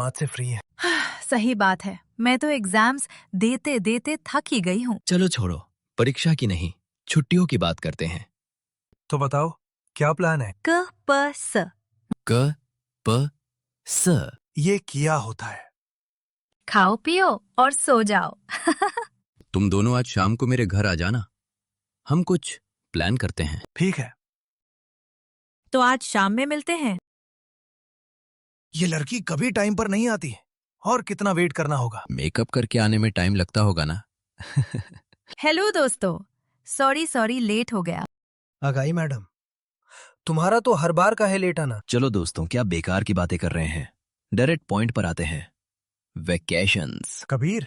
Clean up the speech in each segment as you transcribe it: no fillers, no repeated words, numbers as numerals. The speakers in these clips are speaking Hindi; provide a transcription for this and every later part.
आज से फ्री है। सही बात है, मैं तो एग्जाम्स देते देते थक ही गई हूँ। चलो छोड़ो, परीक्षा की नहीं, छुट्टियों की बात करते हैं। तो बताओ क्या प्लान है? क प स। क प स। ये किया होता है। खाओ पियो और सो जाओ। तुम दोनों आज शाम को मेरे घर आ जाना, हम कुछ प्लान करते हैं। ठीक है। तो आज शाम में मिलते हैं। ये लड़की कभी टाइम पर नहीं आती है और कितना वेट करना होगा। मेकअप करके आने में टाइम लगता होगा ना। हेलो दोस्तों, सॉरी लेट हो गया। अगाई मैडम, तुम्हारा तो हर बार का है लेट आना। चलो दोस्तों, क्या बेकार की बातें कर रहे हैं, डायरेक्ट पॉइंट पर आते हैं। वेकेशंस। कबीर,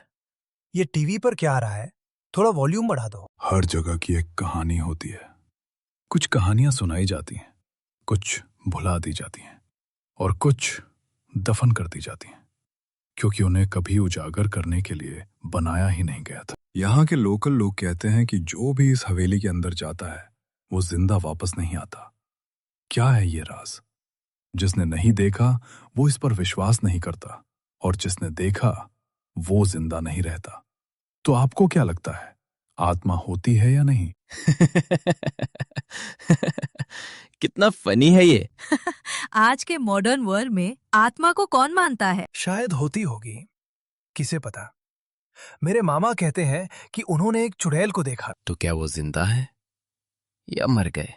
ये टीवी पर क्या आ रहा है? थोड़ा वॉल्यूम बढ़ा दो। हर जगह की एक कहानी होती है। कुछ कहानियां सुनाई जाती हैं, कुछ भुला दी जाती हैं और कुछ दफन कर दी जाती हैं, क्योंकि उन्हें कभी उजागर करने के लिए बनाया ही नहीं गया था। यहाँ के लोकल लोग कहते हैं कि जो भी इस हवेली के अंदर जाता है वो जिंदा वापस नहीं आता। क्या है ये राज? जिसने नहीं देखा वो इस पर विश्वास नहीं करता, और जिसने देखा वो जिंदा नहीं रहता। तो आपको क्या लगता है, आत्मा होती है या नहीं? कितना फनी है ये। आज के मॉडर्न वर्ल्ड में आत्मा को कौन मानता है? शायद होती होगी, किसे पता। मेरे मामा कहते हैं कि उन्होंने एक चुड़ैल को देखा। तो क्या वो जिंदा है या मर गए?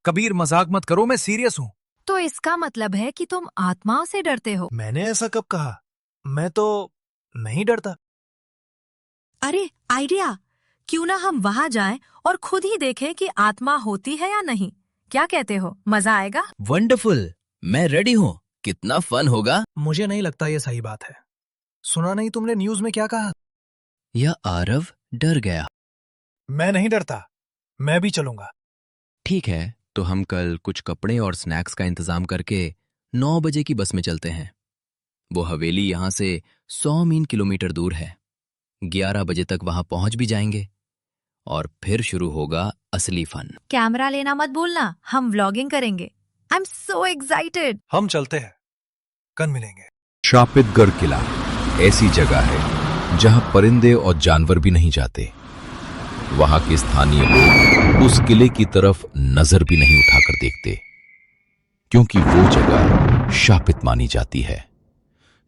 कबीर मजाक मत करो, मैं सीरियस हूँ। तो इसका मतलब है कि तुम आत्माओं से डरते हो? मैंने ऐसा कब कहा? मैं तो नहीं डरता। अरे आइडिया, क्यों ना हम वहाँ जाएं और खुद ही देखें कि आत्मा होती है या नहीं। क्या कहते हो, मजा आएगा? वंडरफुल, मैं रेडी हूँ। कितना फन होगा। मुझे नहीं लगता ये सही बात है। सुना नहीं तुमने न्यूज में क्या कहा? यह आरव डर गया। मैं नहीं डरता, मैं भी चलूंगा। ठीक है, तो हम कल कुछ कपड़े और स्नैक्स का इंतजाम करके 9 बजे की बस में चलते हैं। वो हवेली यहाँ से 100 मील किलोमीटर दूर है। 11 बजे तक वहां पहुंच भी जाएंगे और फिर शुरू होगा असली फन। कैमरा लेना मत भूलना, हम व्लॉगिंग करेंगे। I am so excited. हम चलते हैं, कल मिलेंगे। शापितगढ़ किला ऐसी जगह है जहां परिंदे और जानवर भी नहीं जाते। वहां के स्थानीय लोग उस किले की तरफ नजर भी नहीं उठाकर देखते, क्योंकि वो जगह शापित मानी जाती है।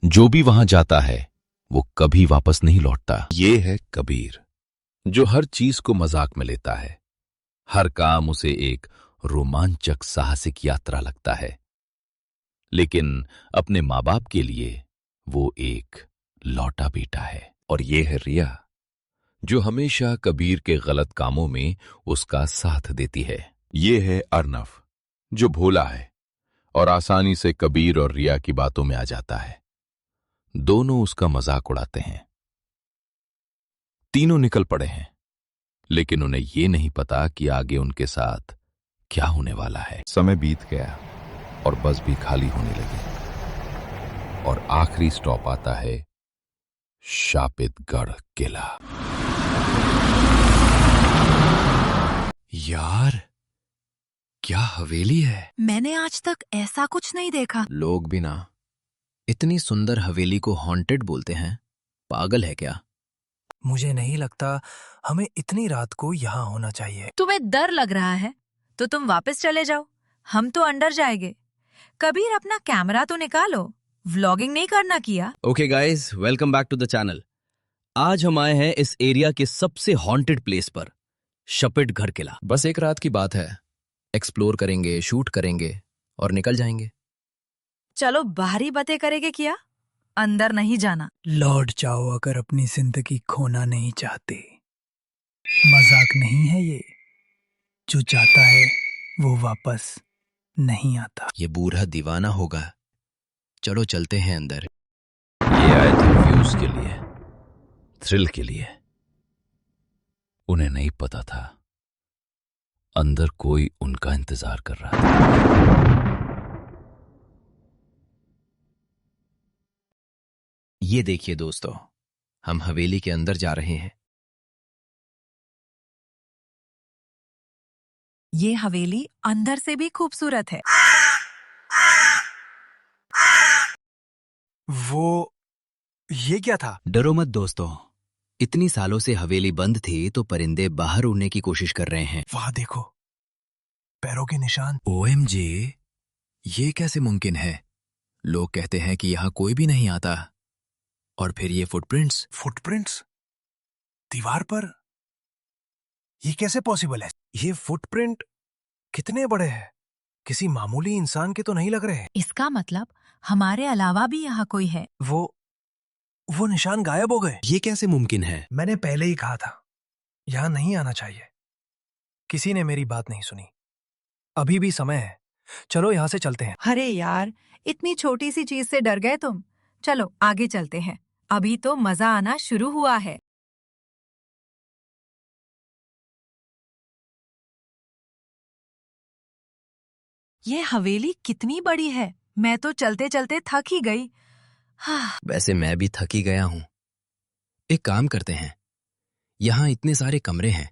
जो भी वहां जाता है वो कभी वापस नहीं लौटता। ये है कबीर, जो हर चीज को मजाक में लेता है। हर काम उसे एक रोमांचक साहसिक यात्रा लगता है, लेकिन अपने माँ बाप के लिए वो एक लौटा बेटा है। और ये है रिया, जो हमेशा कबीर के गलत कामों में उसका साथ देती है। ये है अर्नव, जो भोला है और आसानी से कबीर और रिया की बातों में आ जाता है। दोनों उसका मजाक उड़ाते हैं। तीनों निकल पड़े हैं, लेकिन उन्हें ये नहीं पता कि आगे उनके साथ क्या होने वाला है। समय बीत गया और बस भी खाली होने लगी, और आखिरी स्टॉप आता है शापितगढ़ किला। यार, क्या हवेली है। मैंने आज तक ऐसा कुछ नहीं देखा। लोग भी ना इतनी सुंदर हवेली को हॉन्टेड बोलते हैं। पागल है क्या? मुझे नहीं लगता हमें इतनी रात को यहाँ होना चाहिए। तुम्हें डर लग रहा है तो तुम वापस चले जाओ, हम तो अंदर जाएंगे। कबीर, अपना कैमरा तो निकालो, व्लॉगिंग नहीं करना किया। Okay guys, welcome back to the channel. आज हम आए हैं इस एरिया के सबसे हॉन्टेड प्लेस पर, शपितगढ़ किला। बस एक रात की बात है, एक्सप्लोर करेंगे, शूट करेंगे और निकल जाएंगे। चलो बाहरी बातें करेंगे, किया अंदर नहीं जाना। लौट जाओ अगर अपनी जिंदगी खोना नहीं चाहते। मजाक नहीं है ये। जो जाता है वो वापस नहीं आता। ये बूढ़ा दीवाना होगा। चलो चलते हैं अंदर। ये आए थे व्यूज के लिए, थ्रिल के लिए। उन्हें नहीं पता था अंदर कोई उनका इंतजार कर रहा था। ये देखिए दोस्तों, हम हवेली के अंदर जा रहे हैं। ये हवेली अंदर से भी खूबसूरत है। वो ये क्या था? डरो मत दोस्तों, इतनी सालों से हवेली बंद थी तो परिंदे बाहर उड़ने की कोशिश कर रहे हैं। वहां देखो, पैरों के निशान। ओएमजी, ये कैसे मुमकिन है? लोग कहते हैं कि यहाँ कोई भी नहीं आता, और फिर ये फुटप्रिंट्स। फुटप्रिंट्स दीवार पर, ये कैसे पॉसिबल है? ये फुटप्रिंट कितने बड़े हैं, किसी मामूली इंसान के तो नहीं लग रहे। इसका मतलब हमारे अलावा भी यहाँ कोई है। वो निशान गायब हो गए। ये कैसे मुमकिन है? मैंने पहले ही कहा था, यहां नहीं आना चाहिए। किसी ने मेरी बात नहीं सुनी। अभी भी समय है, चलो यहां से चलते हैं। अरे यार, इतनी छोटी सी चीज से डर गए तुम। चलो आगे चलते हैं, अभी तो मजा आना शुरू हुआ है। ये हवेली कितनी बड़ी है, मैं तो चलते चलते थक ही गई। हाँ, वैसे मैं भी थक ही गया हूं। एक काम करते हैं, यहाँ इतने सारे कमरे हैं,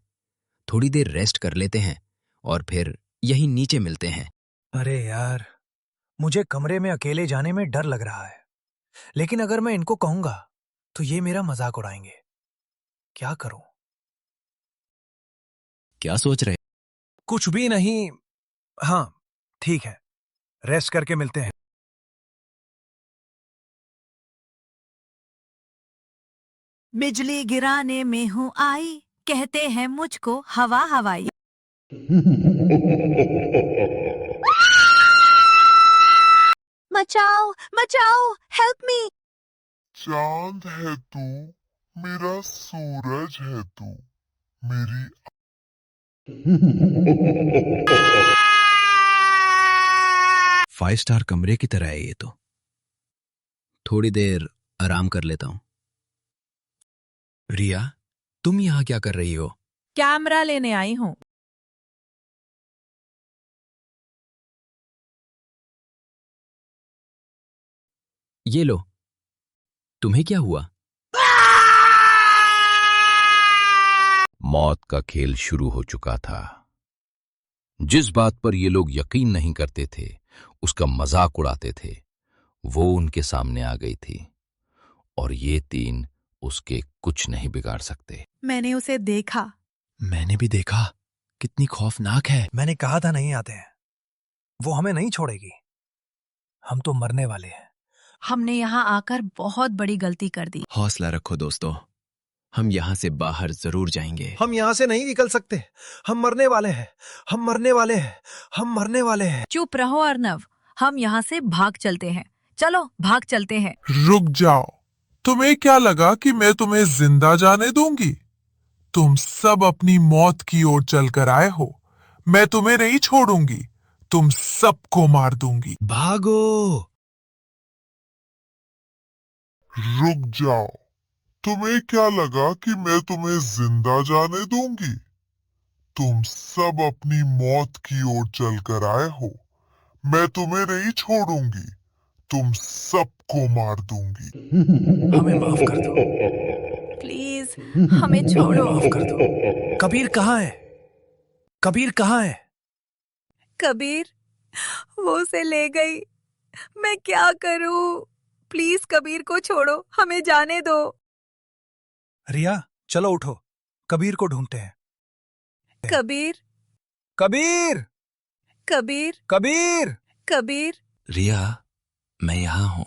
थोड़ी देर रेस्ट कर लेते हैं और फिर यहीं नीचे मिलते हैं। अरे यार, मुझे कमरे में अकेले जाने में डर लग रहा है, लेकिन अगर मैं इनको कहूंगा तो ये मेरा मजाक उड़ाएंगे। क्या करूं? क्या सोच रहे? कुछ भी नहीं। हाँ ठीक है, रेस्ट करके मिलते हैं। बिजली गिराने में हूँ आई, कहते हैं मुझको हवा हवाई। मचाओ मचाओ, हेल्प मी। चांद है तू, मेरा सूरज है तू, मेरी 5 स्टार कमरे की तरह है ये तो। थोड़ी देर आराम कर लेता हूं। रिया, तुम यहाँ क्या कर रही हो? कैमरा लेने आई हूँ। ये लो। तुम्हें क्या हुआ? मौत का खेल शुरू हो चुका था। जिस बात पर ये लोग यकीन नहीं करते थे, उसका मजाक उड़ाते थे, वो उनके सामने आ गई थी, और ये 3 उसके कुछ नहीं बिगाड़ सकते। मैंने उसे देखा। मैंने भी देखा, कितनी खौफनाक है। मैंने कहा था नहीं आते हैं, वो हमें नहीं छोड़ेगी। हम तो मरने वाले हैं। हमने यहाँ आकर बहुत बड़ी गलती कर दी। हौसला रखो दोस्तों, हम यहाँ से बाहर जरूर जाएंगे। हम यहाँ से नहीं निकल सकते। हम मरने वाले हैं, हम मरने वाले हैं, हम मरने वाले हैं। चुप रहो अर्नव, हम यहाँ से भाग चलते हैं। चलो भाग चलते हैं। रुक जाओ। तुम्हें क्या लगा कि मैं तुम्हें जिंदा जाने दूंगी? तुम सब अपनी मौत की ओर चलकर आए हो। मैं तुम्हें नहीं छोड़ूंगी, तुम सबको मार दूंगी। भागो। रुक जाओ। तुम्हें क्या लगा कि मैं तुम्हें जिंदा जाने दूंगी? तुम सब अपनी मौत की ओर चलकर आए हो। मैं तुम्हें नहीं छोड़ूंगी, तुम सबको मार दूंगी। हमें माफ कर दो, प्लीज हमें हमें छोड़ो। माफ कर दो। कबीर कहाँ है? कबीर कहाँ है? कबीर, वो उसे ले गई। मैं क्या करूं? प्लीज कबीर को छोड़ो, हमें जाने दो। रिया चलो उठो, कबीर को ढूंढते हैं। कबीर, कबीर, कबीर, कबीर। कबीर, रिया, मैं यहाँ हूँ,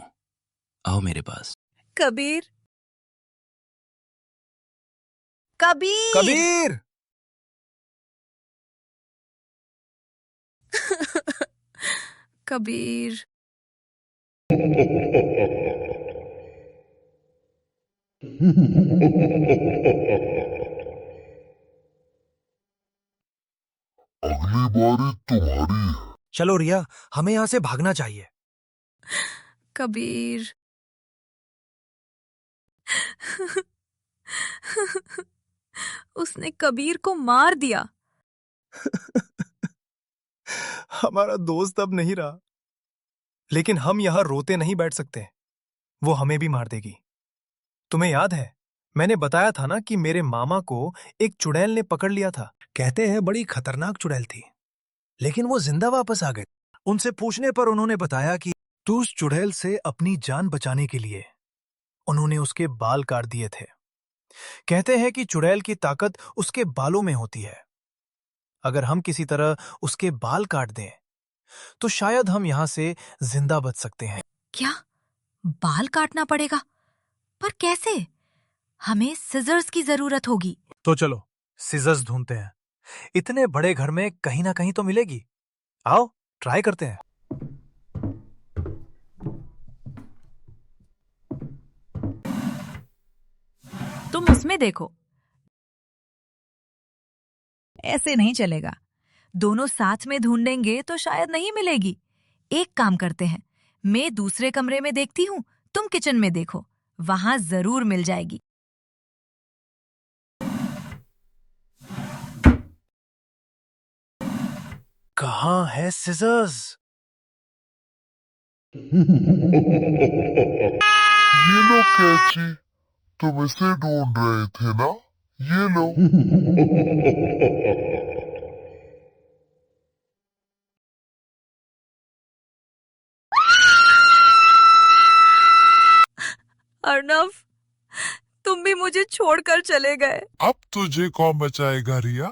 आओ मेरे पास। कबीर, कबीर, कबीर। कबीर। अगली बारी तुम्हारी है। चलो रिया, हमें यहाँ से भागना चाहिए। कबीर। उसने कबीर को मार दिया। हमारा दोस्त अब नहीं रहा, लेकिन हम यहाँ रोते नहीं बैठ सकते। वो हमें भी मार देगी। तुम्हें याद है, मैंने बताया था ना कि मेरे मामा को एक चुड़ैल ने पकड़ लिया था। कहते हैं बड़ी खतरनाक चुड़ैल थी, लेकिन वो जिंदा वापस आ गए। उनसे पूछने पर उन्होंने बताया कि तो उस चुड़ैल से अपनी जान बचाने के लिए उन्होंने उसके बाल काट दिए थे। कहते हैं कि चुड़ैल की ताकत उसके बालों में होती है। अगर हम किसी तरह उसके बाल काट दें तो शायद हम यहां से जिंदा बच सकते हैं। क्या बाल काटना पड़ेगा? पर कैसे? हमें सिजर्स की जरूरत होगी। तो चलो सीजर्स ढूंढते हैं। इतने बड़े घर में कहीं ना कहीं तो मिलेगी। आओ ट्राई करते हैं। तुम उसमें देखो। ऐसे नहीं चलेगा। दोनों साथ में ढूंढेंगे तो शायद नहीं मिलेगी। एक काम करते हैं, मैं दूसरे कमरे में देखती हूँ, तुम किचन में देखो, वहां जरूर मिल जाएगी। कहाँ है सीजर्स? ये लो कैची, तुम इसे ढूंढ रहे थे ना? ये लो। अर्नव, तुम भी मुझे छोड़कर चले गए। अब तुझे कौन बचाएगा रिया?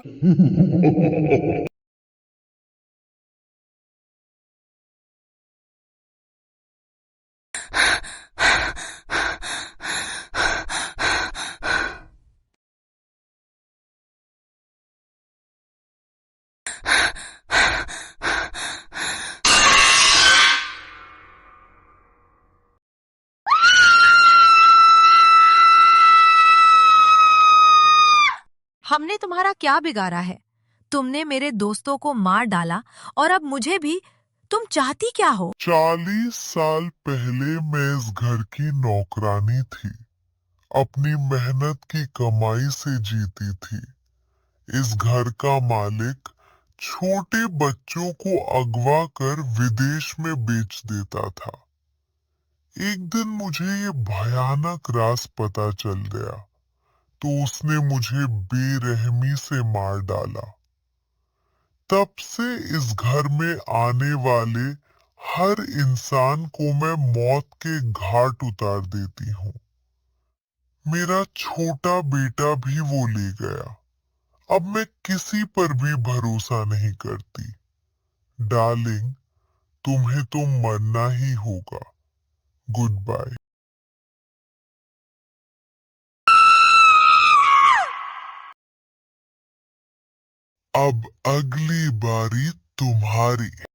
हमने तुम्हारा क्या बिगाड़ा है? तुमने मेरे दोस्तों को मार डाला और अब मुझे भी। तुम चाहती क्या हो? 40 साल पहले मैं इस घर की नौकरानी थी। अपनी मेहनत की कमाई से जीती थी। इस घर का मालिक छोटे बच्चों को अगवा कर विदेश में बेच देता था। एक दिन मुझे ये भयानक राज पता चल गया तो उसने मुझे बेरहमी से मार डाला। तब से इस घर में आने वाले हर इंसान को मैं मौत के घाट उतार देती हूँ। मेरा छोटा बेटा भी वो ले गया। अब मैं किसी पर भी भरोसा नहीं करती। डार्लिंग, तुम्हें तो मरना ही होगा। Goodbye. अब अगली बारी तुम्हारी।